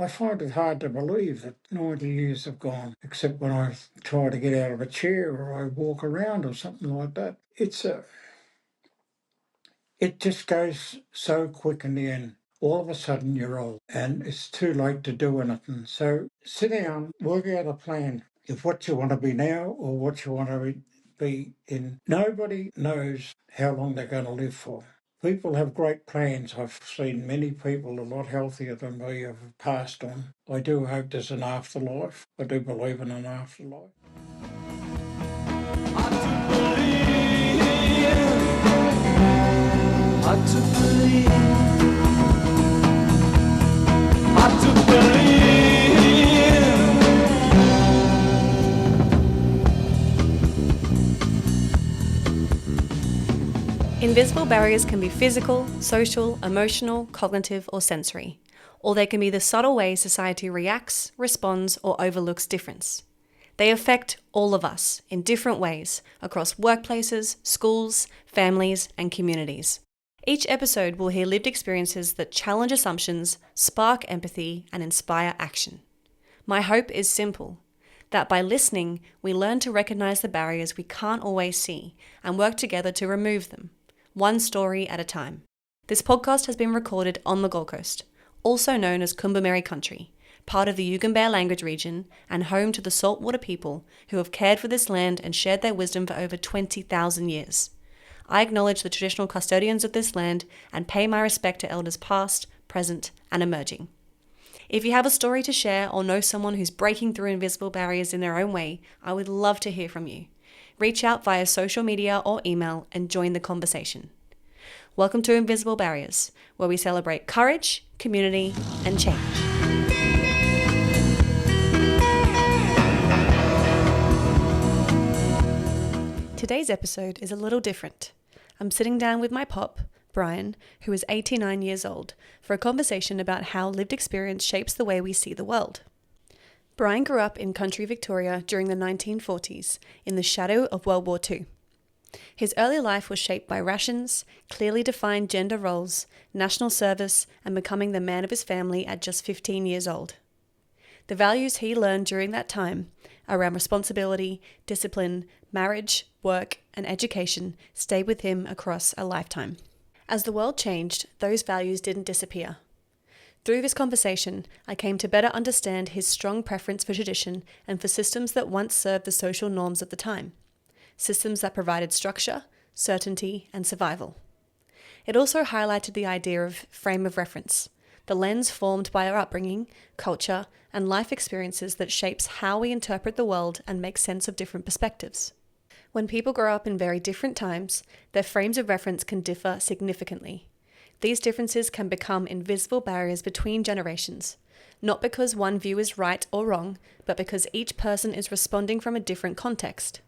I find it hard to believe that 90 years have gone, except when I try to get out of a chair or I walk around or something like that. It just goes so quick in the end. All of a sudden you're old and it's too late to do anything. So sit down, work out a plan of what you want to be now or what you want to be in. Nobody knows how long they're going to live for. People have great plans. I've seen many people a lot healthier than me have passed on. I do hope there's an afterlife. I do believe in an afterlife. Hard to believe, hard to believe. Invisible barriers can be physical, social, emotional, cognitive, or sensory. Or they can be the subtle ways society reacts, responds, or overlooks difference. They affect all of us in different ways across workplaces, schools, families, and communities. Each episode will hear lived experiences that challenge assumptions, spark empathy, and inspire action. My hope is simple, that by listening, we learn to recognize the barriers we can't always see and work together to remove them, one story at a time. This podcast has been recorded on the Gold Coast, also known as Kumbermeri Country, part of the Yugambeh language region and home to the saltwater people who have cared for this land and shared their wisdom for over 20,000 years. I acknowledge the traditional custodians of this land and pay my respect to elders past, present, and emerging. If you have a story to share or know someone who's breaking through invisible barriers in their own way, I would love to hear from you. Reach out via social media or email and join the conversation. Welcome to Invisible Barriers, where we celebrate courage, community, and change. Today's episode is a little different. I'm sitting down with my pop, Brian, who is 89 years old, for a conversation about how lived experience shapes the way we see the world. Brian grew up in country Victoria during the 1940s, in the shadow of World War II. His early life was shaped by rations, clearly defined gender roles, national service, and becoming the man of his family at just 15 years old. The values he learned during that time around responsibility, discipline, marriage, work, and education stayed with him across a lifetime. As the world changed, those values didn't disappear. Through this conversation, I came to better understand his strong preference for tradition and for systems that once served the social norms of the time. Systems that provided structure, certainty, and survival. It also highlighted the idea of frame of reference, the lens formed by our upbringing, culture, and life experiences that shapes how we interpret the world and make sense of different perspectives. When people grow up in very different times, their frames of reference can differ significantly. These differences can become invisible barriers between generations, not because one view is right or wrong, but because each person is responding from a different context.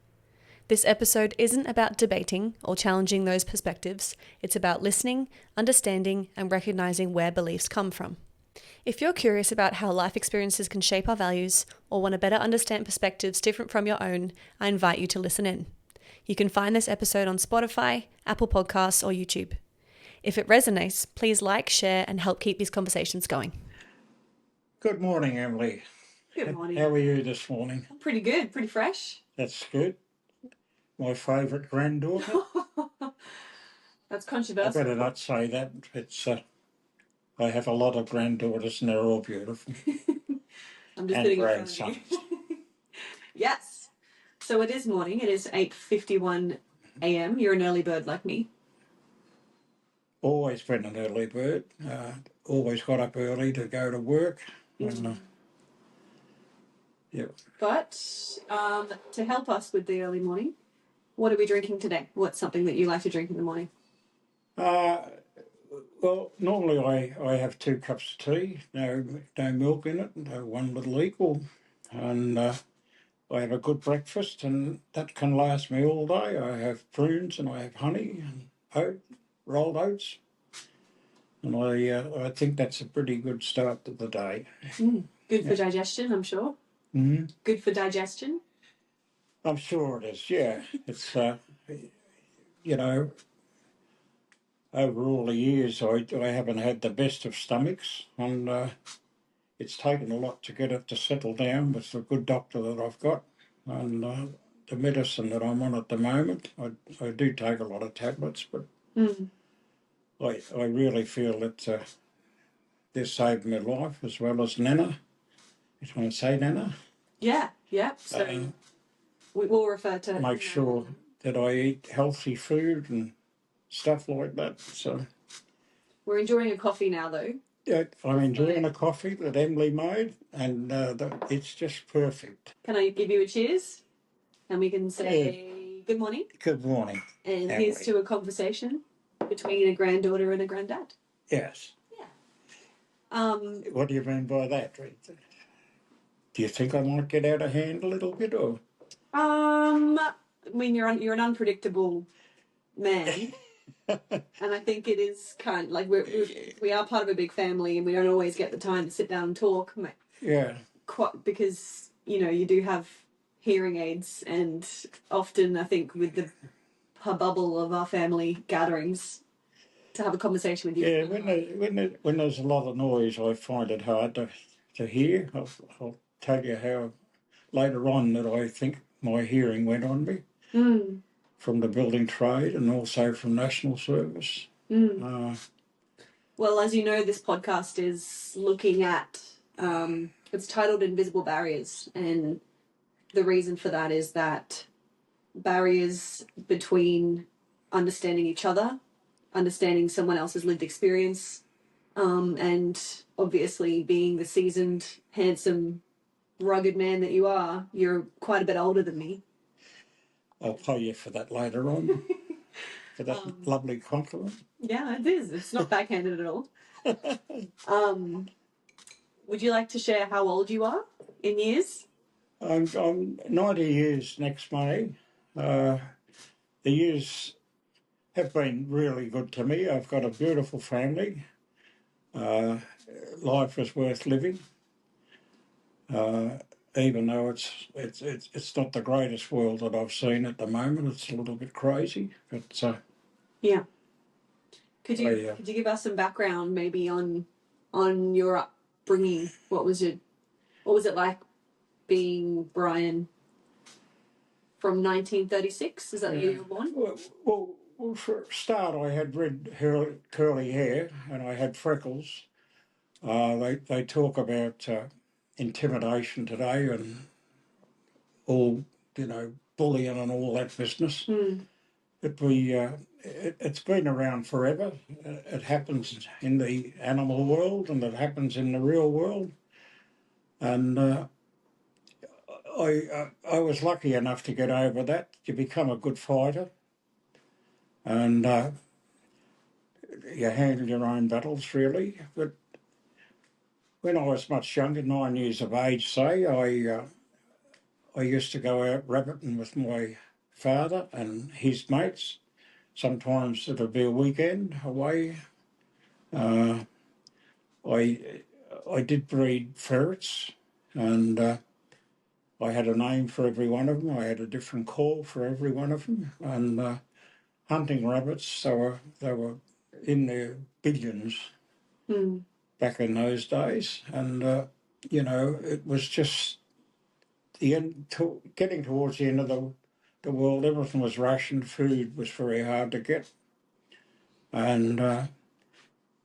This episode isn't about debating or challenging those perspectives. It's about listening, understanding, and recognizing where beliefs come from. If you're curious about how life experiences can shape our values or want to better understand perspectives different from your own, I invite you to listen in. You can find this episode on Spotify, Apple Podcasts, or YouTube. If it resonates, please like, share, and help keep these conversations going. Good morning, Emily. Good morning. How are you this morning? I'm pretty good, pretty fresh. That's good. My favourite granddaughter. That's I controversial. better not say that. I have a lot of granddaughters and they're all beautiful. I'm just and sitting in grandsons. front of you. Yes. So it is morning. It is 8:51 a.m. You're an early bird like me. Always been an early bird. Always got up early to go to work. Yeah. But to help us with the early morning, what are we drinking today? What's something that you like to drink in the morning? Well, normally I have 2 cups of tea, no milk in it, no one little equal, and I have a good breakfast, and that can last me all day. I have prunes and I have honey and rolled oats, and I think that's a pretty good start to the day. Good for digestion, I'm sure. Mm-hmm. Good for digestion? I'm sure it is, yeah. It's, over all the years I haven't had the best of stomachs, and it's taken a lot to get it to settle down with the good doctor that I've got, and the medicine that I'm on at the moment. I do take a lot of tablets, but I really feel that they've saved my life, as well as Nana. If I say Nana. Yeah. So we will refer to make sure that I eat healthy food and stuff like that. So we're enjoying a coffee now, though. yeah, I'm enjoying a coffee that Emily made, and it's just perfect. Can I give you a cheers? And we can say good morning. Good morning. And Emily. here's to a conversation between a granddaughter and a granddad. Yes. Yeah. What do you mean by that? Do you think I might get out of hand a little bit, or? I mean, you're an unpredictable man, and I think it is kind of like we are part of a big family, and we don't always get the time to sit down and talk. Yeah. Quite because you do have hearing aids, and often I think with the bubble of our family gatherings, to have a conversation with you. Yeah, when there's a lot of noise, I find it hard to hear. I'll tell you how later on that I think my hearing went on me from the building trade and also from National Service. Well, as you know, this podcast is looking at, it's titled Invisible Barriers, and the reason for that is that barriers between understanding each other, understanding someone else's lived experience, and obviously being the seasoned, handsome, rugged man that you are, you're quite a bit older than me. I'll pay you for that later on, for that lovely compliment. Yeah, it is. It's not backhanded at all. Would you like to share how old you are in years? I'm 90 years next May. The years have been really good to me. I've got a beautiful family. Life is worth living. Even though it's not the greatest world that I've seen at the moment, it's a little bit crazy. But yeah, could you give us some background maybe on your upbringing? What was it like being Brian from 1936? Is that the year you were born? Well, for a start, I had red curly hair and I had freckles. They talk about intimidation today and all, bullying and all that business. It's been around forever. It happens in the animal world and it happens in the real world. And I was lucky enough to get over that. You become a good fighter and you handle your own battles, really. But when I was much younger, 9 years of age, say, I used to go out rabbiting with my father and his mates. Sometimes it would be a weekend away. I did breed ferrets, and I had a name for every one of them. I had a different call for every one of them. And hunting rabbits, they were in their billions back in those days. And it was just the end. Getting towards the end of the world, everything was rationed. Food was very hard to get, and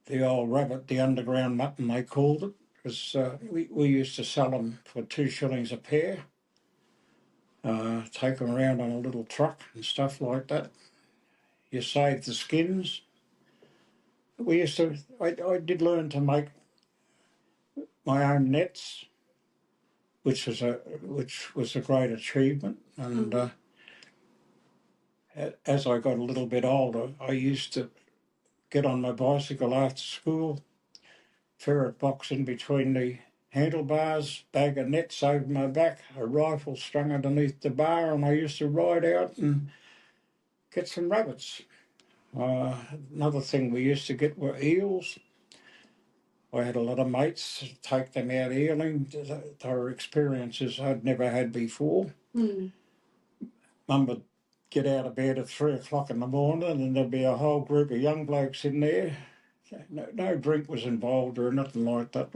the old rabbit, the underground mutton they called it, was we used to sell them for 2 shillings a pair. Take them around on a little truck and stuff like that. You save the skins. We used to. I did learn to make my own nets, which was a great achievement. And as I got a little bit older, I used to get on my bicycle after school, ferret box in between the handlebars, bag of nets over my back, a rifle strung underneath the bar, and I used to ride out and get some rabbits. Another thing we used to get were eels. I had a lot of mates take them out eeling. They were experiences I'd never had before. Mum would get out of bed at 3 o'clock in the morning and there'd be a whole group of young blokes in there. No drink was involved or nothing like that.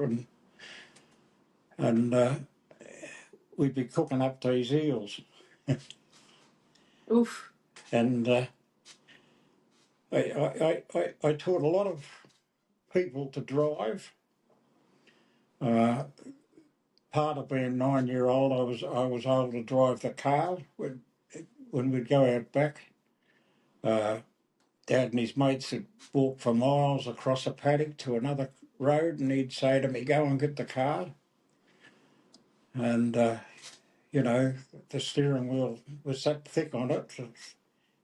and we'd be cooking up these eels. Oof. And I taught a lot of people to drive. Part of being 9-year-old, I was able to drive the car when we'd go out back. Dad and his mates would walk for miles across a paddock to another road, and he'd say to me, "Go and get the car." And you know, the steering wheel was that thick on it.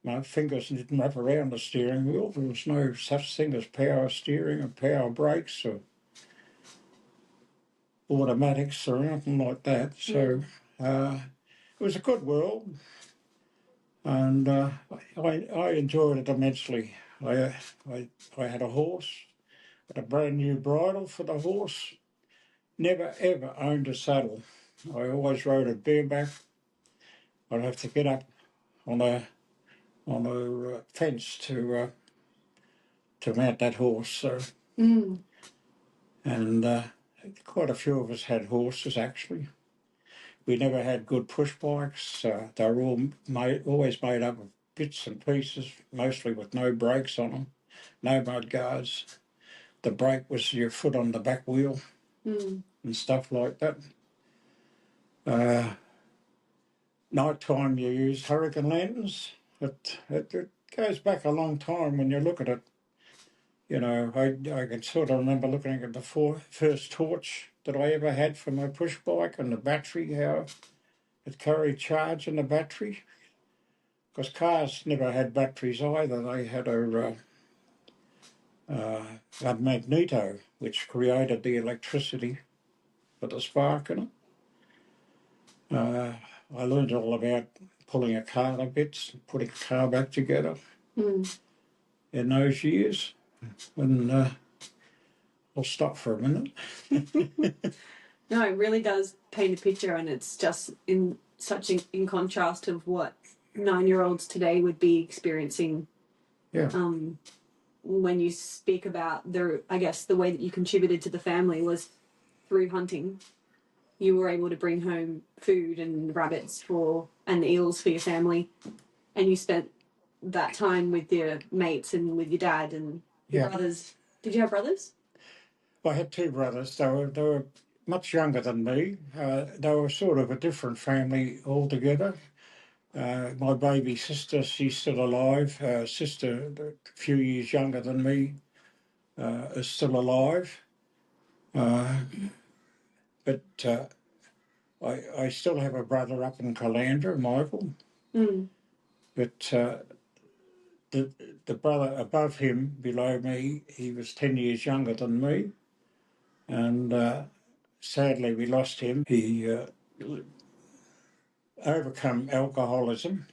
My fingers didn't wrap around the steering wheel. There was no such thing as power steering or power brakes or automatics or anything like that. So it was a good world, and I enjoyed it immensely. I, I had a horse, had a brand new bridle for the horse. Never ever owned a saddle. I always rode it bareback. I'd have to get up on a fence to mount that horse. So and quite a few of us had horses actually. We never had good push bikes. They were always made up of bits and pieces, mostly with no brakes on them, no mud guards. The brake was your foot on the back wheel and stuff like that. Night time you use hurricane lanterns. It goes back a long time when you look at it. You know, I can sort of remember looking at the first torch that I ever had for my push bike and the battery, how it carried charge in the battery. Because cars never had batteries either. They had a magneto, which created the electricity for the spark in it. I learned all about pulling a car to bits, putting a car back together in those years. And I'll stop for a minute. No, it really does paint a picture, and it's just in contrast of what 9-year-olds today would be experiencing. Yeah. When you speak about I guess the way that you contributed to the family was through hunting. You were able to bring home food and rabbits and eels for your family, and you spent that time with your mates and with your dad and your brothers. Did you have brothers? I had two brothers. They were much younger than me. They were sort of a different family altogether. My baby sister, she's still alive. Sister, a few years younger than me, is still alive. But I still have a brother up in Calandra, Michael. But the brother above him, below me, he was 10 years younger than me. And sadly, we lost him. He overcome alcoholism,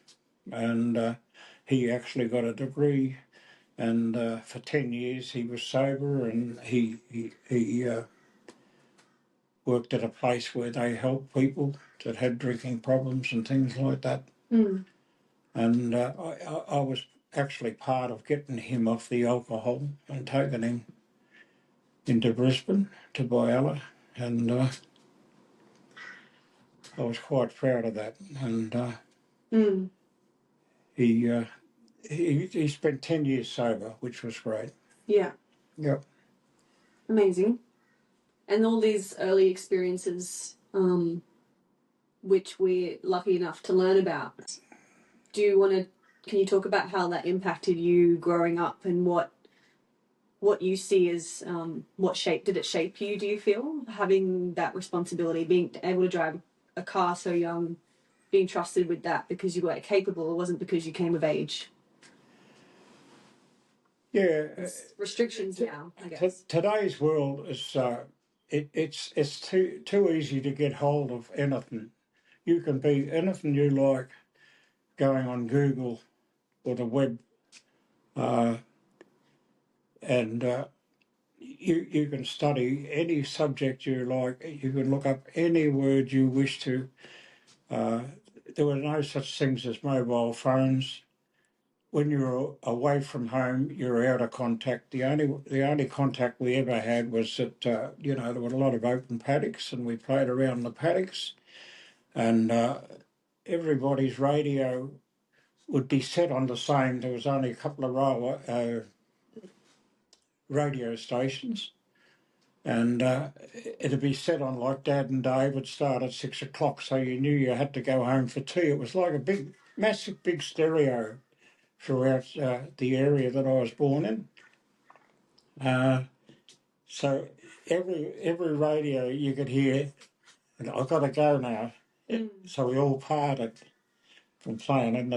and he actually got a degree. And for 10 years, he was sober, and he worked at a place where they helped people that had drinking problems and things like that. And I was actually part of getting him off the alcohol and taking him into Brisbane to Biella, and I was quite proud of that. And he spent 10 years sober, which was great. Yeah. Yep. Amazing. And all these early experiences, which we're lucky enough to learn about. Can you talk about how that impacted you growing up, and what you see as, did it shape you, do you feel, having that responsibility, being able to drive a car so young, being trusted with that because you were capable, it wasn't because you came of age? Yeah. It's restrictions now, I guess. Today's world is, it's too easy to get hold of anything. You can be anything you like going on Google or the web, and you can study any subject you like. You can look up any word you wish to. There were no such things as mobile phones. when you're away from home, you're out of contact. The only contact we ever had was that there were a lot of open paddocks, and we played around the paddocks, and everybody's radio would be set on the same. There was only a couple of radio stations, and it'd be set on like Dad and Dave would start at 6 o'clock, so you knew you had to go home for tea. It was like a big, massive, big stereo throughout the area that I was born in. So every radio you could hear, and I've got to go now. So we all parted from playing in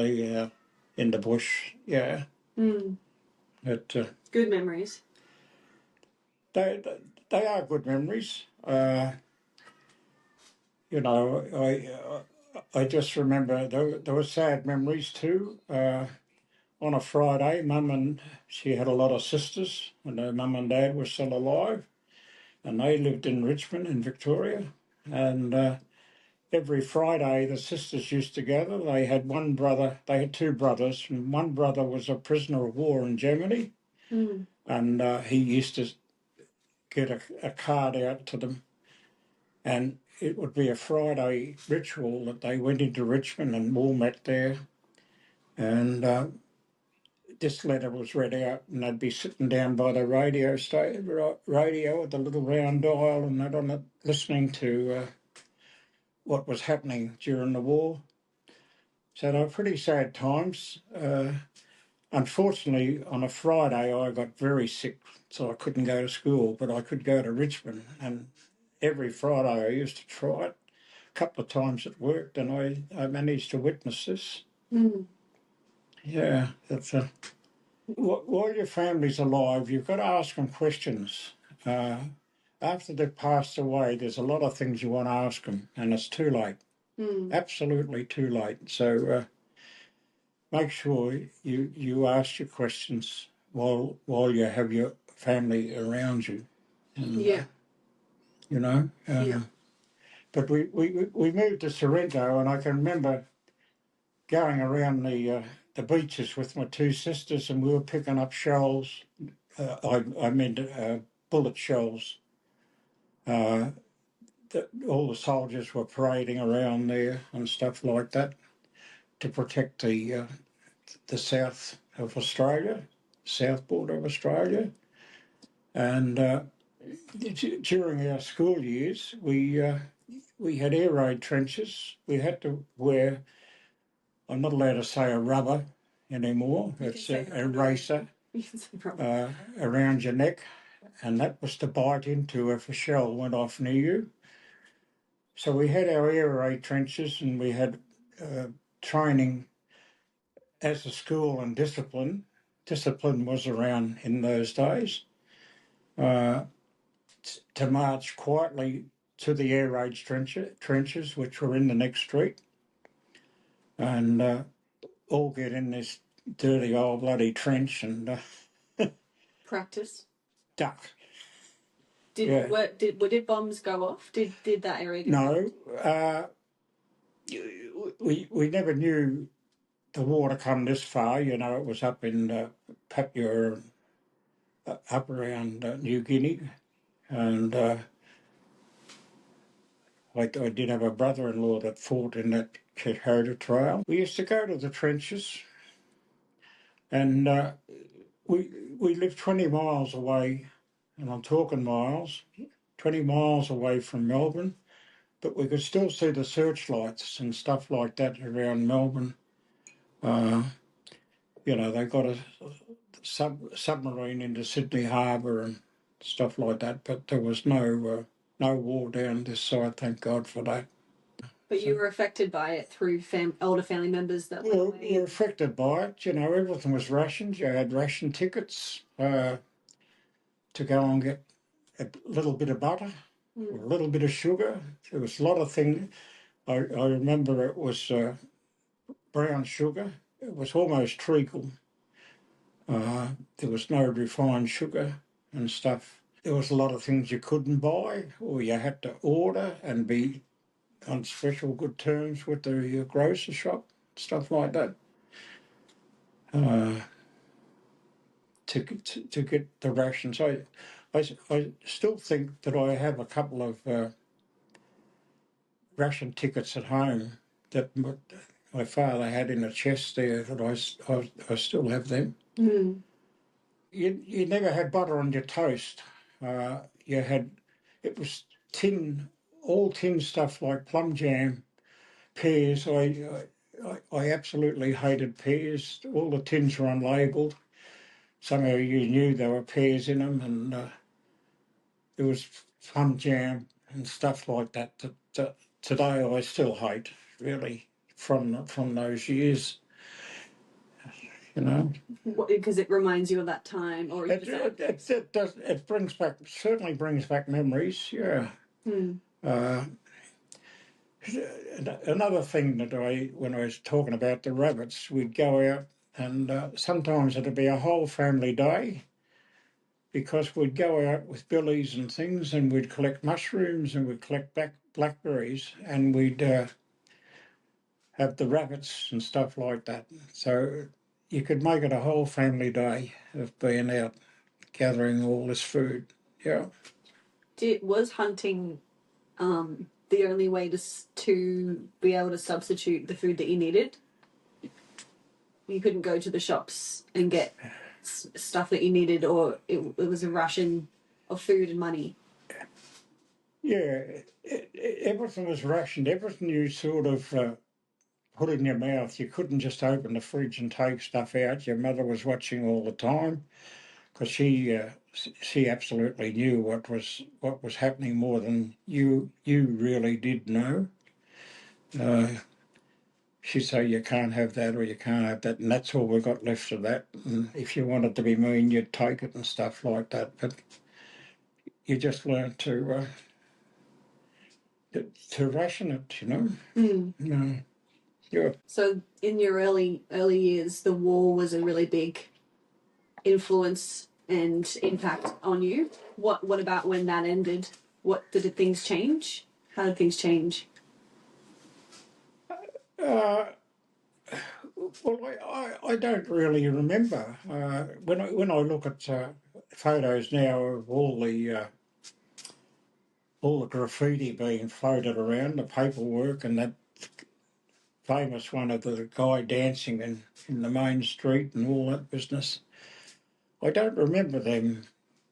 the bush. Yeah. But, Good memories. they are good memories. I just remember there were sad memories too. On a Friday, she had a lot of sisters, and her mum and dad were still alive, and they lived in Richmond in Victoria. And every Friday, the sisters used to gather. They had two brothers, and one brother was a prisoner of war in Germany, and he used to get a card out to them, and it would be a Friday ritual that they went into Richmond and all met there, and this letter was read out, and they'd be sitting down by the radio with the little round dial, and they'd on it listening to what was happening during the war. So they were pretty sad times. Unfortunately, on a Friday, I got very sick, so I couldn't go to school, but I could go to Richmond. And every Friday I used to try it. A couple of times it worked, and I managed to witness this. Yeah, that's while your family's alive, you've got to ask them questions. After they've passed away, there's a lot of things you want to ask them, and it's too late. Absolutely too late. So make sure you ask your questions while you have your family around you. And, But we moved to Sorrento, and I can remember going around the beaches with my two sisters, and we were picking up shells. I meant bullet shells. All the soldiers were parading around there and stuff like that to protect the south of Australia, south border of Australia. And during our school years, we had air raid trenches. We had to wear, I'm not allowed to say a rubber anymore, it's a racer around your neck, and that was to bite into if a shell went off near you. So we had our air raid trenches, and we had training as a school and discipline. Discipline was around in those days. To march quietly to the air raid trenches, which were in the next street, and all get in this dirty old bloody trench and Practice. duck. Did bombs go off? Did that area get No, we never knew the war to come this far. It was up in Papua, up around New Guinea, and I did have a brother-in-law that fought in that Kakota trail. We used to go to the trenches, and we lived 20 miles away, and I'm talking miles, 20 miles away from Melbourne, but we could still see the searchlights and stuff like that around Melbourne. They got a submarine into Sydney Harbour and stuff like that, but there was no war down this side, thank God for that. But you were affected by it through older family members that went away? You were affected by it. Everything was rations. You had ration tickets to go and get a little bit of butter, or a little bit of sugar. There was a lot of things. I remember it was brown sugar. It was almost treacle. There was no refined sugar and stuff. There was a lot of things you couldn't buy, or you had to order and be on special good terms with the grocery shop, stuff like that. to get the rations. I still think that I have a couple of ration tickets at home that my father had in a chest there that I still have them. Mm. You never had butter on your toast. You had, it was all tin stuff like plum jam, pears. I absolutely hated pears. All the tins were unlabelled. Somehow you knew there were pears in them, and there was plum jam and stuff like that. That today I still hate, really, from those years. You know, Because it reminds you of that time, or it brings back, certainly brings back memories. Yeah. Mm. Another thing that when I was talking about the rabbits, we'd go out and sometimes it'd be a whole family day because we'd go out with billies and things and we'd collect mushrooms and we'd collect blackberries and we'd have the rabbits and stuff like that. So you could make it a whole family day of being out gathering all this food. Yeah. Was hunting the only way to be able to substitute the food that you needed? You couldn't go to the shops and get stuff that you needed, or it was a ration of food and money. Yeah, everything was rationed. Everything you sort of put in your mouth, you couldn't just open the fridge and take stuff out. Your mother was watching all the time because she absolutely knew what was happening more than you really did know. She'd say you can't have that or you can't have that, and that's all we got left of that. And if you wanted to be mean, you'd take it and stuff like that. But you just learned to ration it, you know. Mm. No, yeah. So in your early years, the war was a really big influence and impact on you. What about when that ended? What did things change? How did things change? Uh, well, I don't really remember. When I look at photos now of all the graffiti being floated around, the paperwork, and that famous one of the guy dancing in the main street and all that business, I don't remember them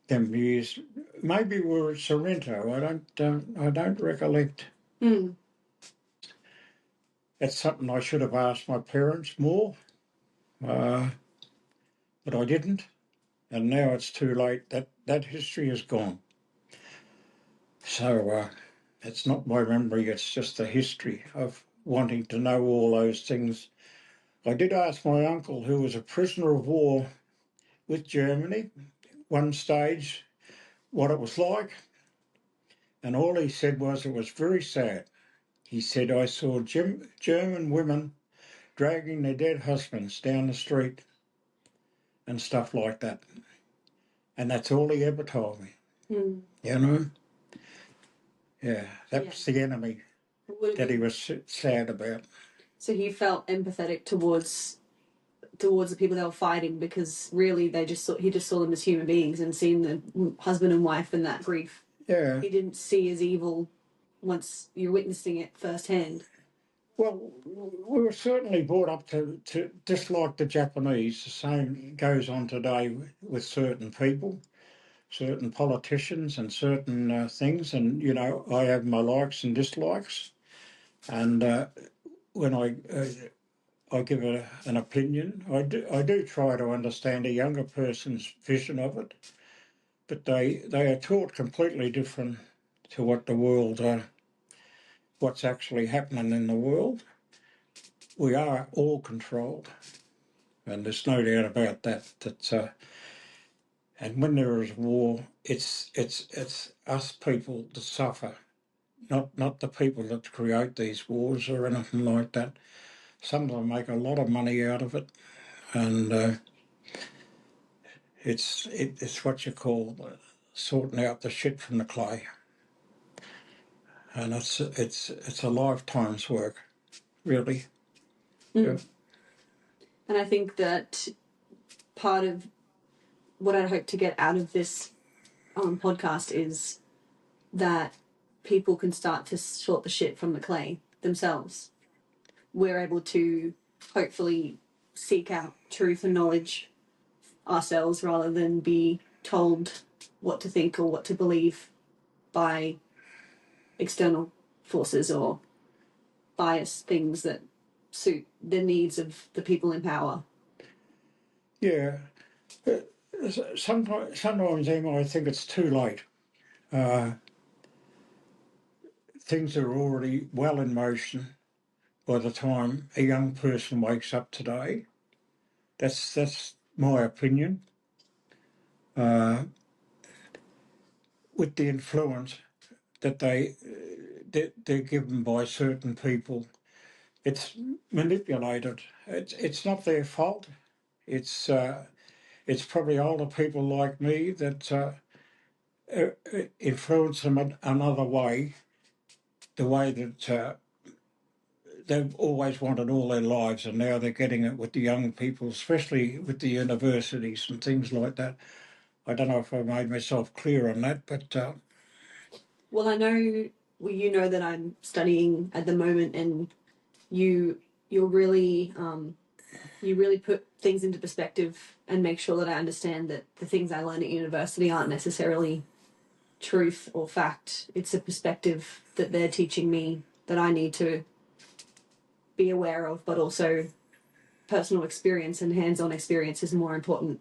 views. Maybe we were at Sorrento. I don't recollect. Mm. That's something I should have asked my parents more, but I didn't. And now it's too late. That history is gone. So it's not my memory. It's just the history of wanting to know all those things. I did ask my uncle, who was a prisoner of war with Germany, one stage, what it was like. And all he said was it was very sad. He said, I saw German women dragging their dead husbands down the street and stuff like that. And that's all he ever told me. Mm. You know? Yeah, that was the enemy that he was sad about. So he felt empathetic towards the people they were fighting, because really he just saw them as human beings, and seeing the husband and wife and that grief. Yeah. He didn't see as evil once you're witnessing it firsthand. Well, we were certainly brought up to dislike the Japanese. The same goes on today with certain people, certain politicians and certain things. And, you know, I have my likes and dislikes. And when I give an opinion, I do try to understand a younger person's vision of it. But they are taught completely different to what the world, what's actually happening in the world. We are all controlled, and there's no doubt about that. And when there is war, it's us people that suffer, not the people that create these wars or anything like that. Some of them make a lot of money out of it, and it's what you call sorting out the shit from the clay, and it's a lifetime's work, really. Mm. Yeah. And I think that part of what I hope to get out of this podcast is that people can start to sort the shit from the clay themselves. We're able to hopefully seek out truth and knowledge ourselves rather than be told what to think or what to believe by external forces or biased things that suit the needs of the people in power. Yeah. Sometimes, Emma, I think it's too late. Things are already well in motion by the time a young person wakes up today. That's my opinion. With the influence that they're given by certain people, it's manipulated. It's not their fault. It's probably older people like me that influence them another way, the way that they've always wanted all their lives, and now they're getting it with the young people, especially with the universities and things like that. I don't know if I made myself clear on that, but well, I know, well, you know that I'm studying at the moment, and you're really you really put things into perspective and make sure that I understand that the things I learn at university aren't necessarily truth or fact. It's a perspective that they're teaching me that I need to be aware of, but also personal experience and hands-on experience is more important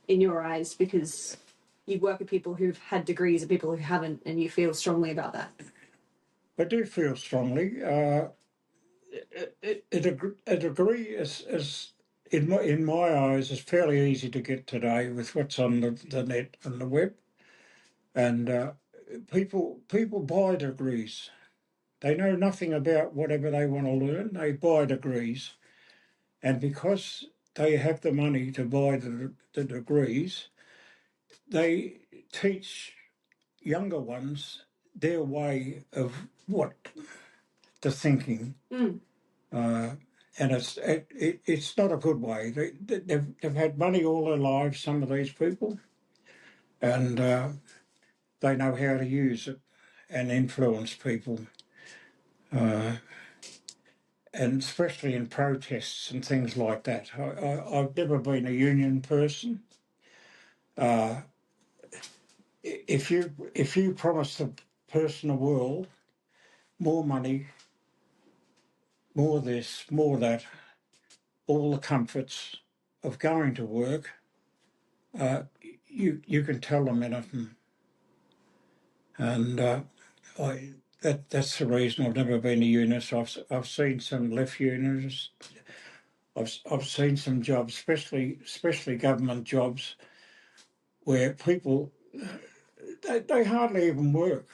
in your eyes because you work with people who've had degrees and people who haven't, and you feel strongly about that. I do feel strongly. A degree is in my eyes is fairly easy to get today with what's on the net and the web, and people buy degrees. They know nothing about whatever they want to learn. They buy degrees, and because they have the money to buy the degrees, they teach younger ones their way of what the thinking. And it's not a good way. They've had money all their lives, some of these people, and they know how to use it and influence people, and especially in protests and things like that. I've never been a union person. If you promise the person the world, more money, more this, more that, all the comforts of going to work, you can tell them anything. And that's the reason I've never been a unionist. I've seen some left unionists. I've seen some jobs, especially government jobs, where people they hardly even work,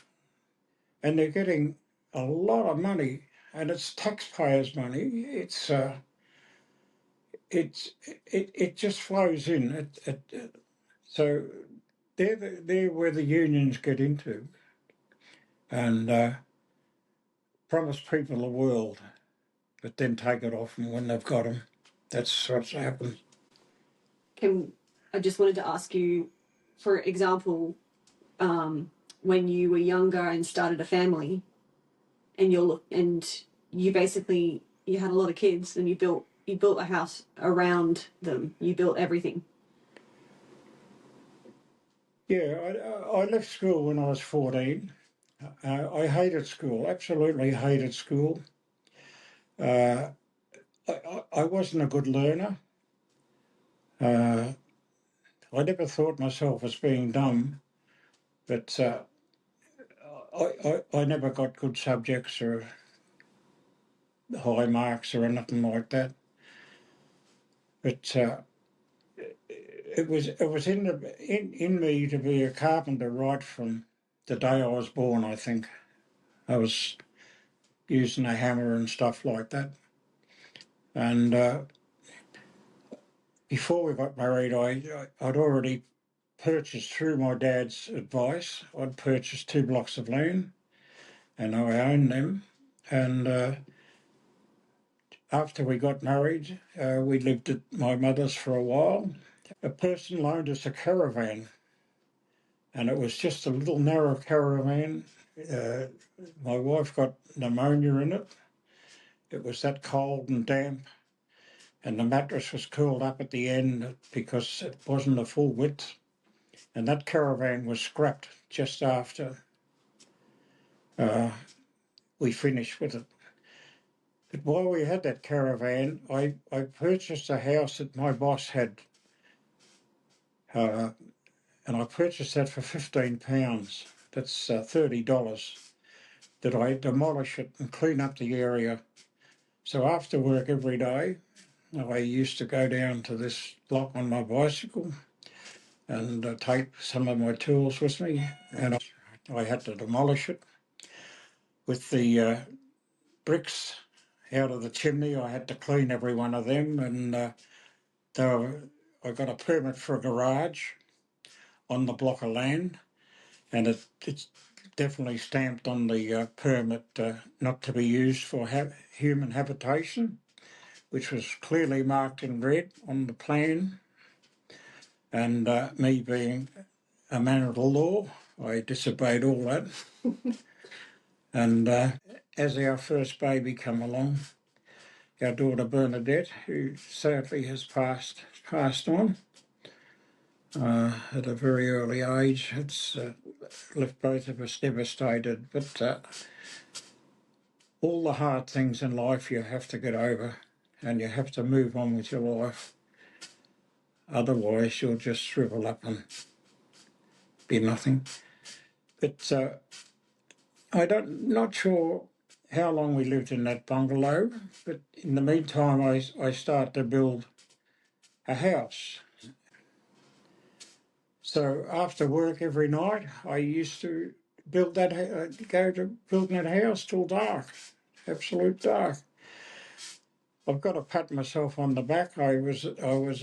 and they're getting a lot of money, and it's taxpayers' money. It just flows in. So they're where the unions get into, and promise people the world, but then take it off them when they've got them. That's what's happened. I just wanted to ask you, for example, when you were younger and started a family, and you basically you had a lot of kids, and you built a house around them. You built everything. Yeah, I left school when I was 14. I hated school, absolutely hated school. I wasn't a good learner. Uh, I never thought myself as being dumb, but I never got good subjects or high marks or anything like that. But it was in me to be a carpenter right from the day I was born. I think I was using a hammer and stuff like that. And before we got married, I'd already purchased through my dad's advice. I'd purchased 2 blocks of land, and I owned them. And after we got married, we lived at my mother's for a while. A person loaned us a caravan, and it was just a little narrow caravan. Uh, my wife got pneumonia in it. It was that cold and damp, and the mattress was curled up at the end because it wasn't a full width. And that caravan was scrapped just after we finished with it. But while we had that caravan, I purchased a house that my boss had, and I purchased that for £15. That's $30. That I demolish it and clean up the area. So after work every day, I used to go down to this block on my bicycle and take some of my tools with me, and I had to demolish it with the bricks out of the chimney. I had to clean every one of them, and I got a permit for a garage on the block of land, and it's definitely stamped on the permit not to be used for human habitation, which was clearly marked in red on the plan. And me being a man of the law, I disobeyed all that. And as our first baby come along, our daughter Bernadette, who sadly has passed on at a very early age, it's left both of us devastated. But all the hard things in life you have to get over, and you have to move on with your life. Otherwise, you'll just shrivel up and be nothing. But not sure how long we lived in that bungalow, but in the meantime, I started to build a house. So after work every night, I used to go to building that house till dark, absolute dark. I've got to pat myself on the back. I was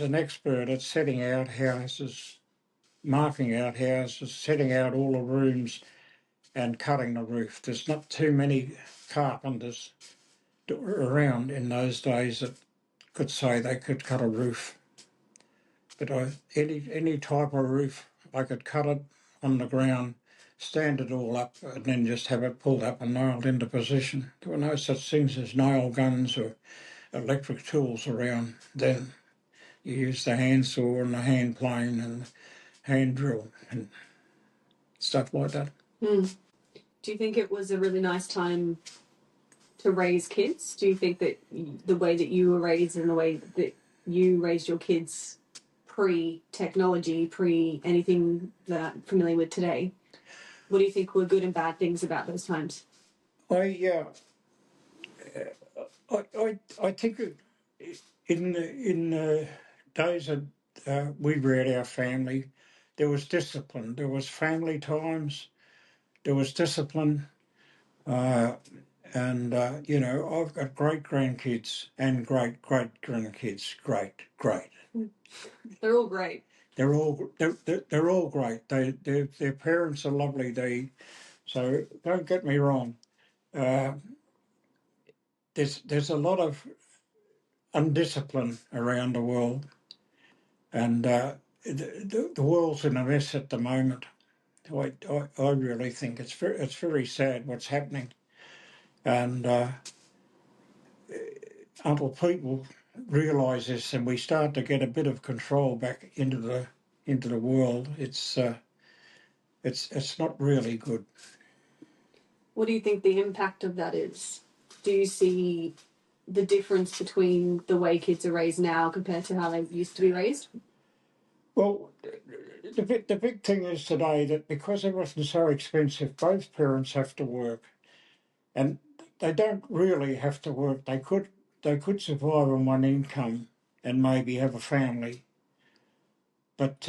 an expert at setting out houses, marking out houses, setting out all the rooms, and cutting the roof. There's not too many carpenters around in those days that could say they could cut a roof. But any type of roof, I could cut it on the ground, stand it all up, and then just have it pulled up and nailed into position. There were no such things as nail guns or electric tools around then. You used the handsaw and the hand plane and hand drill and stuff like that. Mm. Do you think it was a really nice time to raise kids? Do you think that the way that you were raised and the way that you raised your kids pre-technology, pre-anything that I'm familiar with today, what do you think were good and bad things about those times? I think in the days that we reared our family, there was discipline. There was family times. There was discipline. And I've got great grandkids and great great grandkids. Great. They're all great. They're all great. Their parents are lovely. So don't get me wrong. There's a lot of undiscipline around the world, and the world's in a mess at the moment. I really think it's very sad what's happening, and until people realise this and we start to get a bit of control back into the world, it's not really good. What do you think the impact of that is? Do you see the difference between the way kids are raised now compared to how they used to be raised? Well, the big thing is today that because everything's so expensive, both parents have to work, and they don't really have to work. They could survive on one income and maybe have a family, but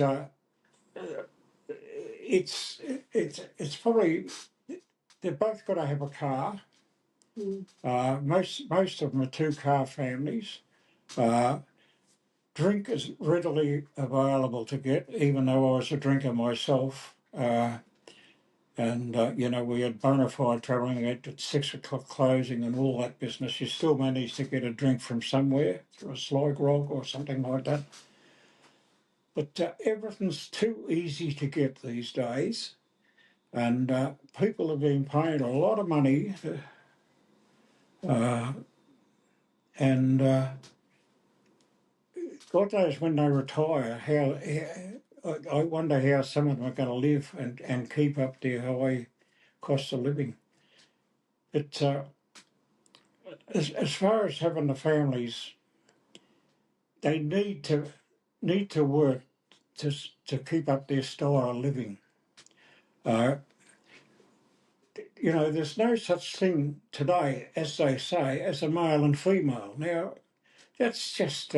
it's probably they've both got to have a car. Most of them are two-car families. Drink is readily available to get, even though I was a drinker myself. And, we had bona fide travelling at 6 o'clock closing and all that business. You still managed to get a drink from somewhere, through a slide grog or something like that. But everything's too easy to get these days. And people have been paying a lot of money. And God knows when they retire, I wonder how some of them are going to live and keep up their high cost of living. But as far as having the families, they need to work to keep up their style of living. There's no such thing today, as they say, as a male and female. Now, that's just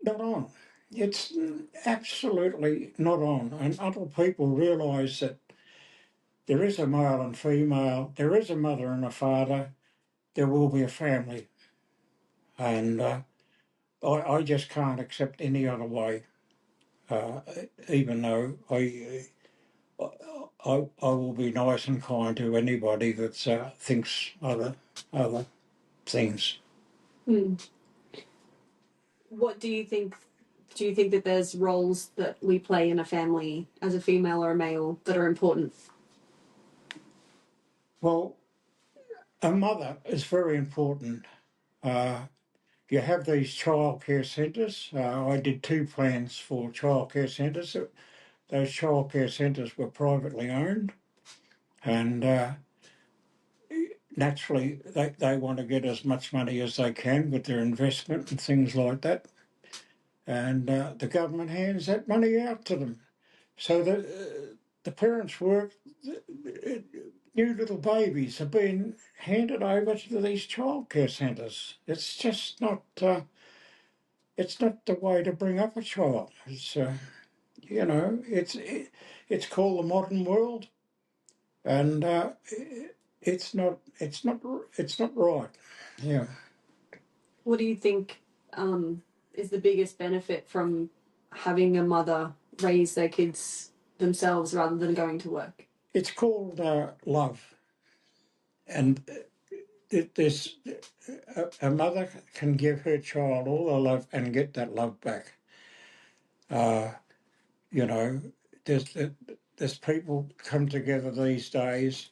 not on. It's absolutely not on. And until people realise that there is a male and female, there is a mother and a father, there will be a family. And I just can't accept any other way, even though I will be nice and kind to anybody that thinks other things. What do you think? Do you think that there's roles that we play in a family as a female or a male that are important? Well, a mother is very important. You have these childcare centres. I did 2 plans for childcare centres. Those childcare centres were privately owned, and naturally they want to get as much money as they can with their investment and things like that. And the government hands that money out to them. So the parents work, new little babies are being handed over to these childcare centres. It's just not, it's not the way to bring up a child. It's, it's called the modern world, and it's not right. Yeah. What do you think is the biggest benefit from having a mother raise their kids themselves rather than going to work? It's called love, and this a mother can give her child all the love and get that love back. You know, there's people come together these days,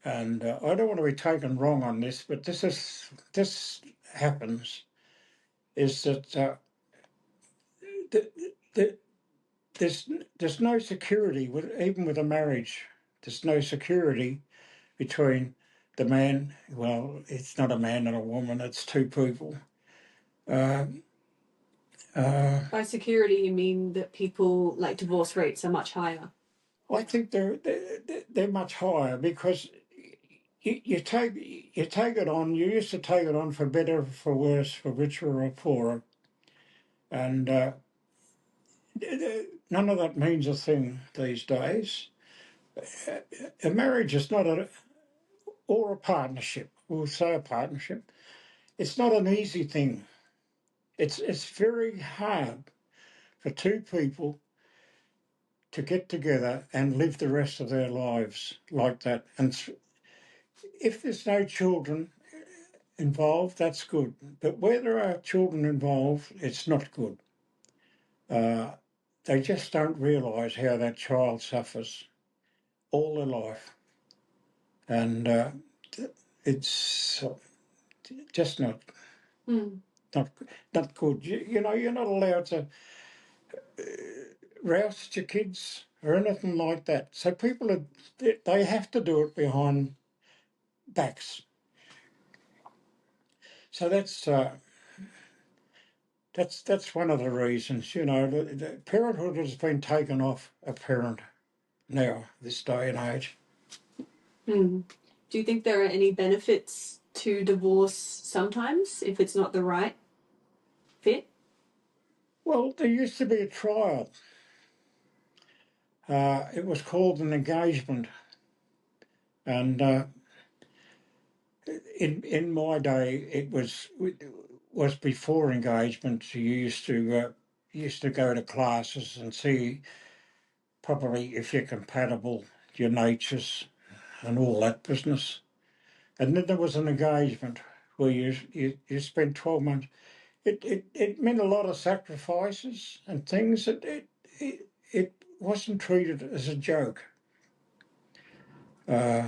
and I don't want to be taken wrong on this, but this happens. Is that the, there's no security even with a marriage. There's no security between the man. Well, it's not a man and a woman. It's 2 people. By security, you mean that people like divorce rates are much higher? I think they're much higher because you take it on. You used to take it on for better, for worse, for richer or poorer, and none of that means a thing these days. A marriage is not or a partnership. We'll say a partnership. It's not an easy thing. It's very hard for 2 people to get together and live the rest of their lives like that. And if there's no children involved, that's good. But where there are children involved, it's not good. They just don't realise how that child suffers all their life. And it's just not not good. You're not allowed to roust your kids or anything like that. So people they have to do it behind backs. So that's one of the reasons. The parenthood has been taken off a parent now, this day and age. Do you think there are any benefits to divorce sometimes if it's not the right fit? Well, there used to be a trial. It was called an engagement, and in my day, it was before engagement. You used to go to classes and see probably if you're compatible, your natures and all that business. And then there was an engagement where you spent 12 months. It meant a lot of sacrifices and things. It wasn't treated as a joke. You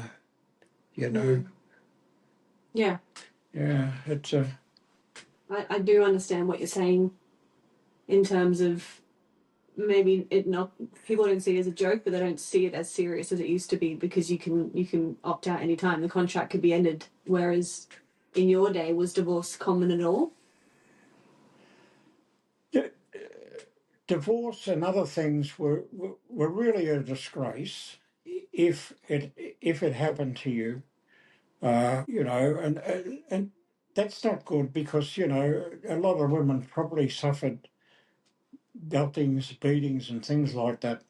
know. Yeah. Yeah, it's a. I do understand what you're saying in terms of maybe it not people don't see it as a joke, but they don't see it as serious as it used to be because you can opt out any time. The contract could be ended. Whereas in your day, was divorce common at all? Yeah, divorce and other things were really a disgrace if it happened to you. You know, and that's not good because you know a lot of women probably suffered beltings, beatings, and things like that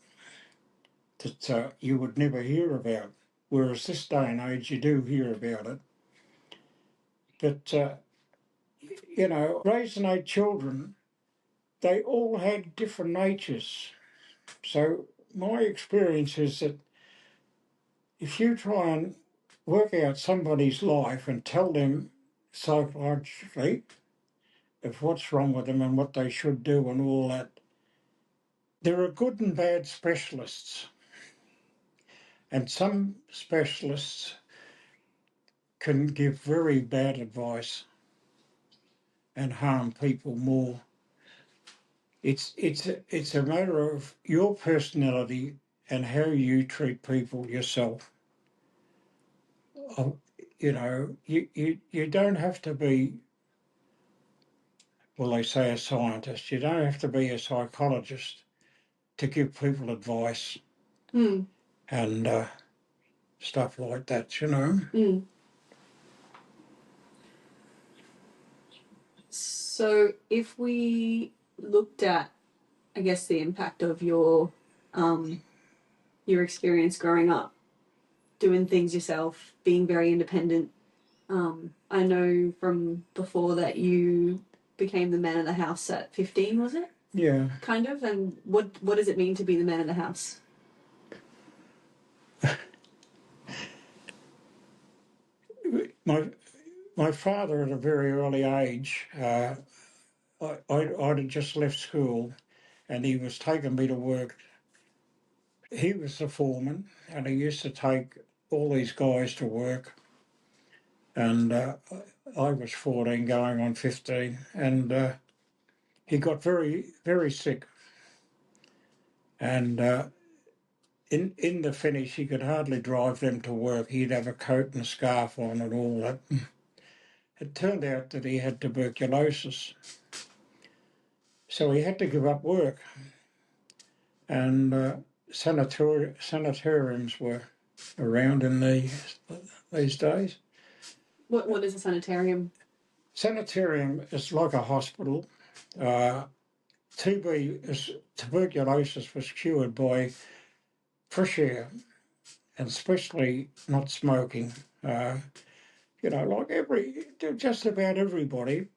you would never hear about. Whereas this day and age, you do hear about it. But you know, raising 8 children, they all had different natures. So my experience is that if you try and work out somebody's life and tell them psychologically of what's wrong with them and what they should do and all that, there are good and bad specialists. And some specialists can give very bad advice and harm people more. It's a matter of your personality and how you treat people yourself. You know, you don't have to be, well, they say a scientist. You don't have to be a psychologist to give people advice and stuff like that, you know. So if we looked at, I guess, the impact of your experience growing up, doing things yourself, being very independent. I know from before that you became the man of the house at 15, was it? Yeah. Kind of. And what does it mean to be the man of the house? My father at a very early age, I'd just left school and he was taking me to work. He was the foreman and he used to take all these guys to work. And I was 14 going on 15 and he got very, very sick. And in the finish, he could hardly drive them to work. He'd have a coat and a scarf on and all that. It turned out that he had tuberculosis. So he had to give up work. And sanitariums were around in these days. What is a sanitarium? Sanitarium is like a hospital. Tuberculosis was cured by fresh air, and especially not smoking. You know, like just about everybody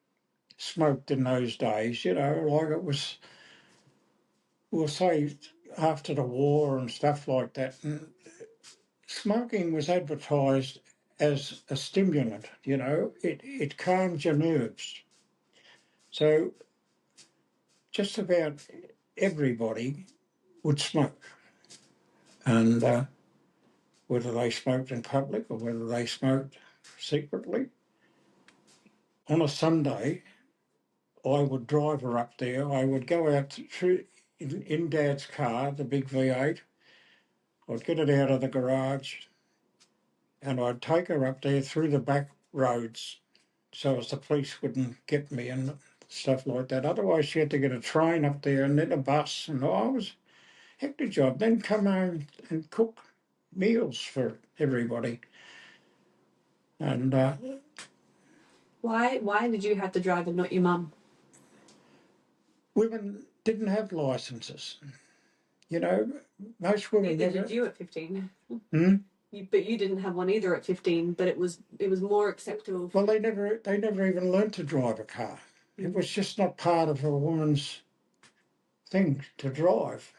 smoked in those days. You know, like it was, we'll say, after the war and stuff like that. And smoking was advertised as a stimulant. You know, it calms your nerves. So just about everybody would smoke, and whether they smoked in public or whether they smoked secretly. On a Sunday, I would drive her up there. I would go out through in Dad's car, the big V8. I'd get it out of the garage, and I'd take her up there through the back roads, so as the police wouldn't get me and stuff like that. Otherwise, she had to get a train up there and then a bus, and I was hectic job. Then come home and cook meals for everybody. And Why did you have to drive and not your mum? women didn't have licenses. You know, most women Neither never. did you at 15. Hmm? But you didn't have one either at 15. But it was more acceptable. Well, they never even learnt to drive a car. It was just not part of a woman's thing to drive.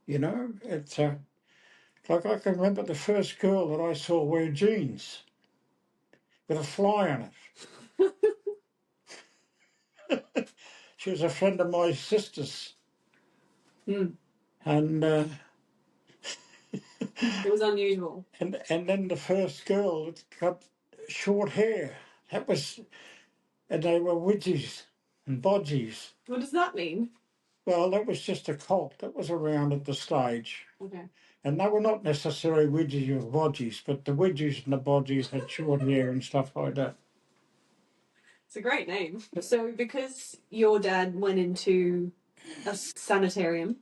You know, it's like I can remember the first girl that I saw wear jeans with a fly on it. She was a friend of my sister's, and It was unusual. and then the first girl that got short hair. That was, and they were widgies and bodgies. What does that mean? Well, that was just a cult that was around at the stage. Okay. And they were not necessarily widgies or bodgies, but the widgies and the bodgies had short hair and stuff like that. It's a great name. So, because your dad went into a sanitarium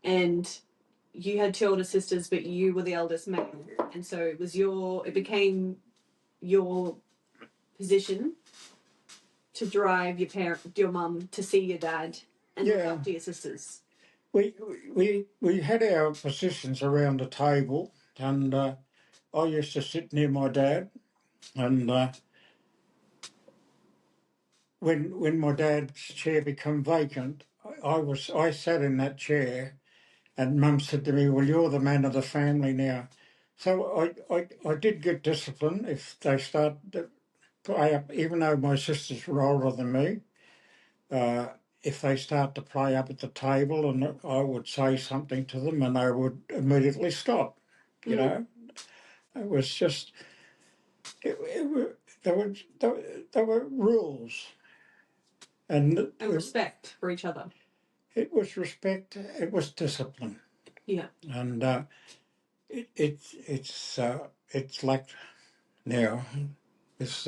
and you had two older sisters, but you were the eldest male, and so it became your position to drive your mum to see your dad and look Yeah, after your sisters. we had our positions around the table, and I used to sit near my dad, and when my dad's chair became vacant, I sat in that chair, and Mum said to me, "Well, you're the man of the family now." So I did get discipline if they start to play up, even though my sisters were older than me. If they start to play up at the table, and I would say something to them, and they would immediately stop. You know, it was just it were, there were rules, and respect for each other. it was respect. It was discipline. Yeah. And it's like now. It's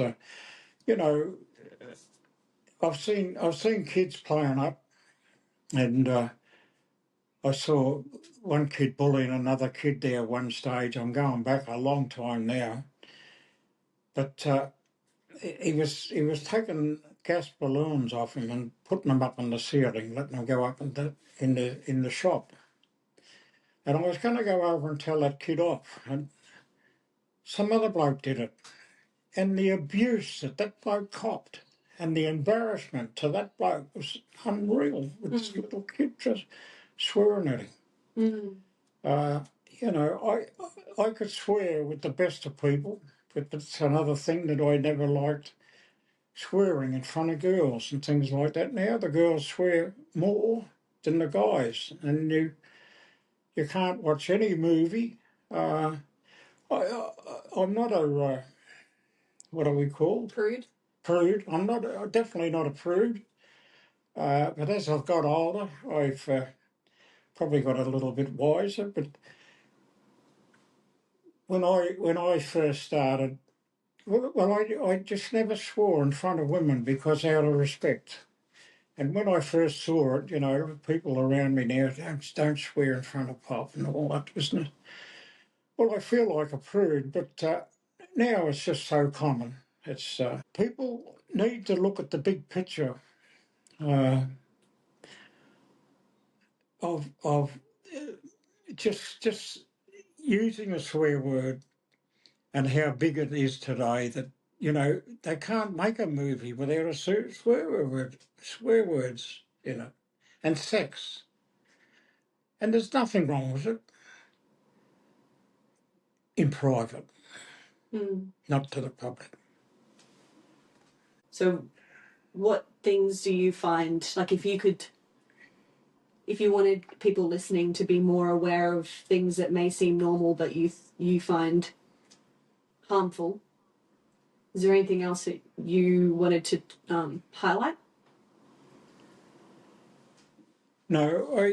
you know I've seen kids playing up, and I saw one kid bullying another kid there one stage. I'm going back a long time now, but he was taking gas balloons off him and putting them up on the ceiling, letting them go up in the shop. And I was going to go over and tell that kid off, and some other bloke did it. And the abuse that that bloke copped and the embarrassment to that bloke was unreal, with this little kid just swearing at him. You know, I could swear with the best of people, but that's another thing that I never liked, swearing in front of girls and things like that. Now the girls swear more than the guys, and you can't watch any movie. I'm not a what are we called? Prude. Prude. I'm not definitely not a prude. But as I've got older, I've probably got a little bit wiser. But when I first started, well, I just never swore in front of women because out of respect. And when I first saw it, you know, people around me now don't swear in front of Pop and all that business. Well, I feel like a prude, but now it's just so common. It's people need to look at the big picture uh, of just using a swear word and how big it is today that, you know, they can't make a movie without a swear words, you know, and sex. And there's nothing wrong with it in private, not to the public. So, what things do you find, like if you wanted people listening to be more aware of things that may seem normal but you find harmful, is there anything else that you wanted to highlight? No,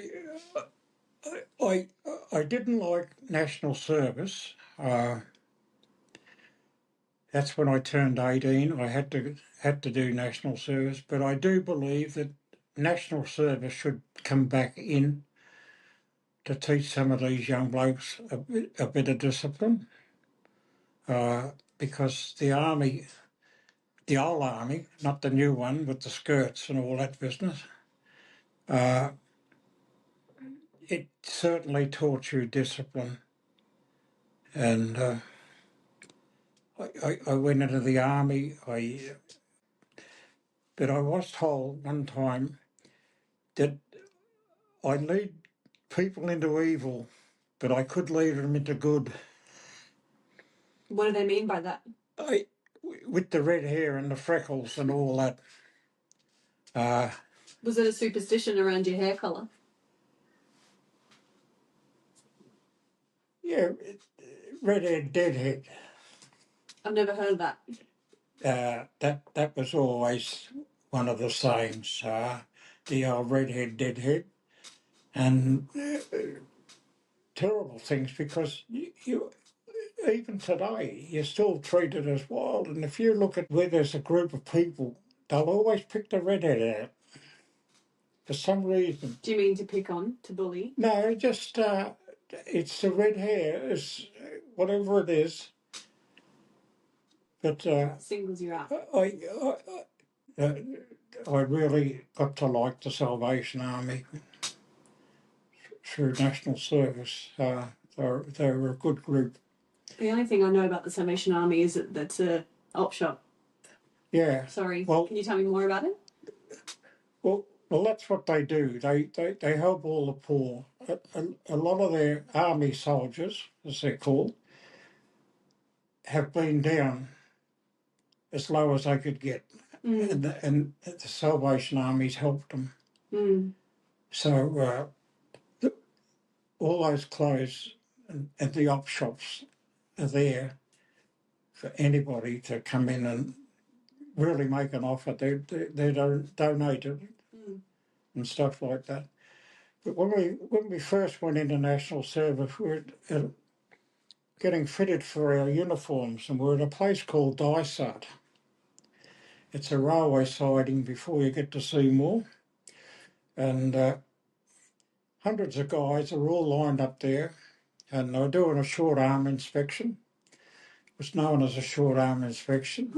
I didn't like national service. That's when I turned 18. I had to do national service, but I do believe that national service should come back in to teach some of these young blokes a bit of discipline, because the army, the old army, not the new one with the skirts and all that business, it certainly taught you discipline. And I went into the army. But I was told one time that I need people into evil, but I could lead them into good. What do they mean by that? With the red hair and the freckles and all that. Was it a superstition around your hair colour? Yeah, redhead, deadhead. I've never heard of that. That was always one of the sayings. The old redhead, deadhead, and terrible things because you even today you're still treated as wild. And if you look at where there's a group of people, they'll always pick the redhead out for some reason. Do you mean to pick on, to bully? No, just it's the red hair, it's whatever it is. But Singles you out. uh, I really got to like the Salvation Army through national service. They were a good group. The only thing I know about the Salvation Army is that that's a op shop. Yeah. Sorry, Well, can you tell me more about it? well, that's what they do. They help all the poor. A lot of their army soldiers, as they're called, have been down as low as they could get, and the Salvation Army's helped them. So all those clothes and the op shops are there for anybody to come in and really make an offer. They donated and stuff like that. But when we first went into national service, we were getting fitted for our uniforms, and we're at a place called Dysart. It's a railway siding before you get to Seymour, and hundreds of guys are all lined up there, and they were doing a short arm inspection. It was known as a short arm inspection.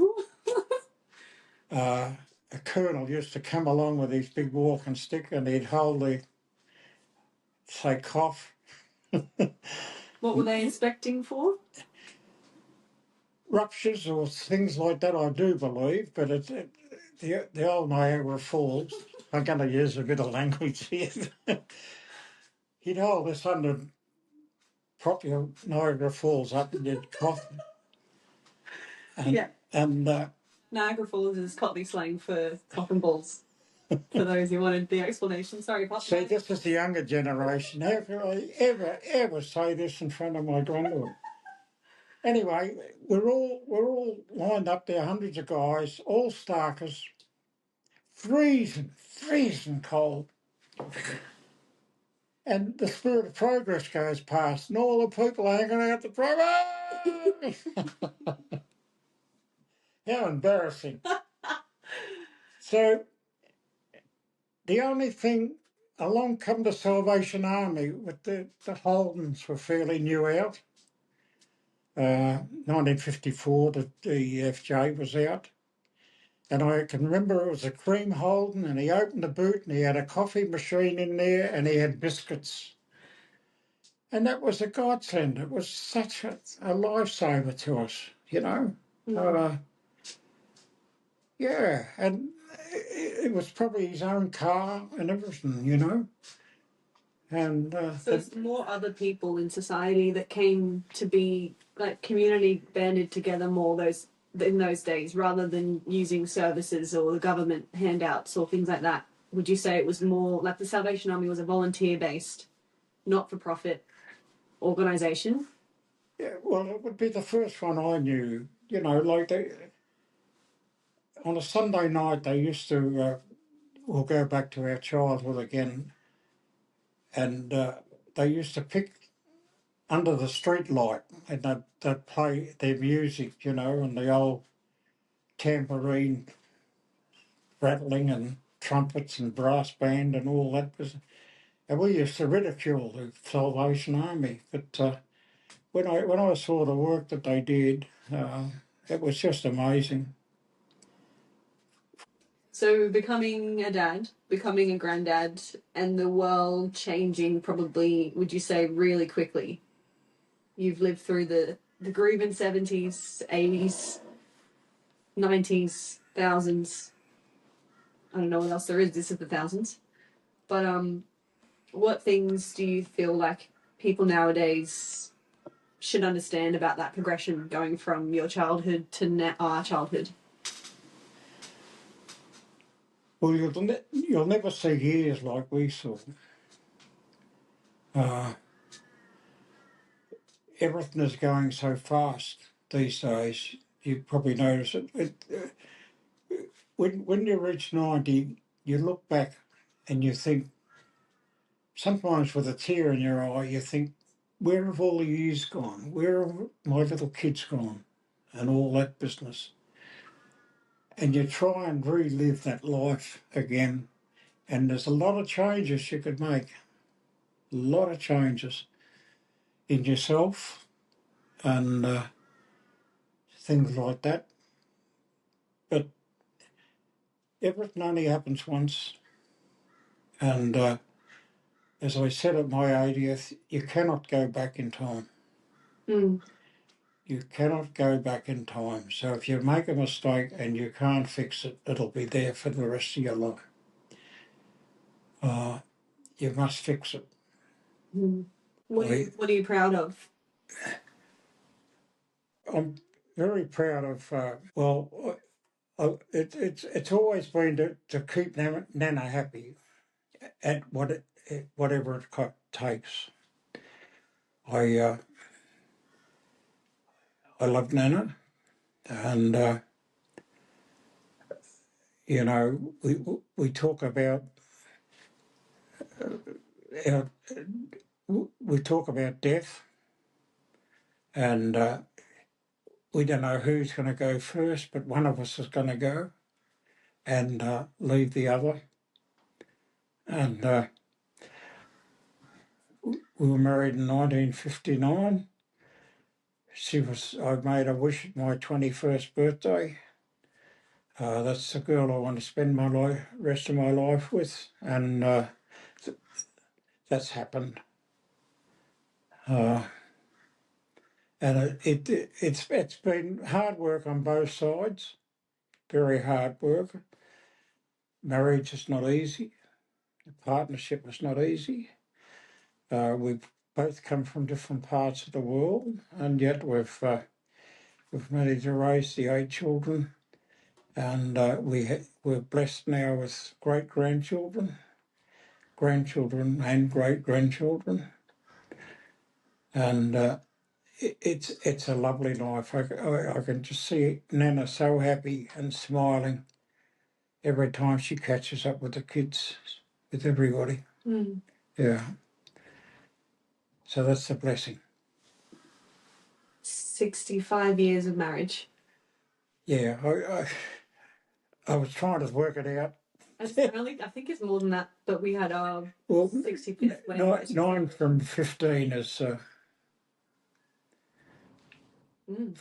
A colonel used to come along with his big walking stick, and he'd hold the, say, cough. What were they inspecting for? Ruptures or things like that, I do believe, but the old Niagara Falls. I'm going to use a bit of language here. He'd hold this under proper Niagara Falls up and you'd cough. And Niagara Falls is Cockney slang for cock and balls. For those who wanted the explanation, sorry, Pop. see, this is the younger generation. How could I ever say this in front of my granddaughter? Anyway, we're all lined up there, hundreds of guys, all starkers, freezing cold. And the Spirit of Progress goes past, and all the people hanging out the progress. How embarrassing. So the only thing, along come the Salvation Army with the Holdens were fairly new out. 1954, the FJ was out. And I can remember it was a cream Holden, and he opened the boot and he had a coffee machine in there and he had biscuits. And that was a godsend. It was such a lifesaver to us, you know. Yeah, and it was probably his own car and everything, you know. And So it's more other people in society that came to be like community banded together more those in those days, rather than using services or the government handouts or things like that. Would you say it was more like the Salvation Army was a volunteer based, not for profit organisation? yeah, well, it would be the first one I knew, you know, like on a Sunday night they used to, we'll go back to our childhood again, and they used to pick under the street light and they'd play their music, you know, and the old tambourine rattling and trumpets and brass band and all that was, and we used to ridicule the Salvation Army. But when I saw the work that they did, it was just amazing. So becoming a dad, becoming a granddad, and the world changing probably, would you say, really quickly? You've lived through the grieving 70s, 80s, 90s, thousands. I don't know what else there is. This is the thousands. But What things do you feel like people nowadays should understand about that progression going from your childhood to our childhood? Well, you'll never see years like we saw. Everything is going so fast these days. You probably notice it. When you reach 90, you look back and you think, sometimes with a tear in your eye, you think, where have all the years gone? Where have my little kids gone? And all that business. And you try and relive that life again. And there's a lot of changes you could make. A lot of changes in yourself and things like that. But everything only happens once. And as I said at my 80th, you cannot go back in time. Mm. You cannot go back in time. So if you make a mistake and you can't fix it, it'll be there for the rest of your life. You must fix it. Mm. What are you proud of? I'm very proud of, it's always been to keep Nana happy at whatever it takes. I love Nana, and we talk about our, we talk about death, and we don't know who's going to go first, but one of us is going to go and leave the other. And we were married in 1959. I made a wish at my 21st birthday. That's the girl I want to spend my rest of my life with, and that's happened. And it's been hard work on both sides, very hard work. Marriage is not easy. The partnership is not easy. We've both come from different parts of the world, and yet we've managed to raise the 8 children, and we're blessed now with grandchildren and great-grandchildren, and it's a lovely life. I can just see Nana so happy and smiling every time she catches up with the kids, with everybody. Mm. Yeah. So that's the blessing. 65 years of marriage. Yeah, I was trying to work it out. I think it's more than that, but we had our 65th wedding. 9 from 15 is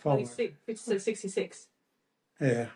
26, so 66. yeah.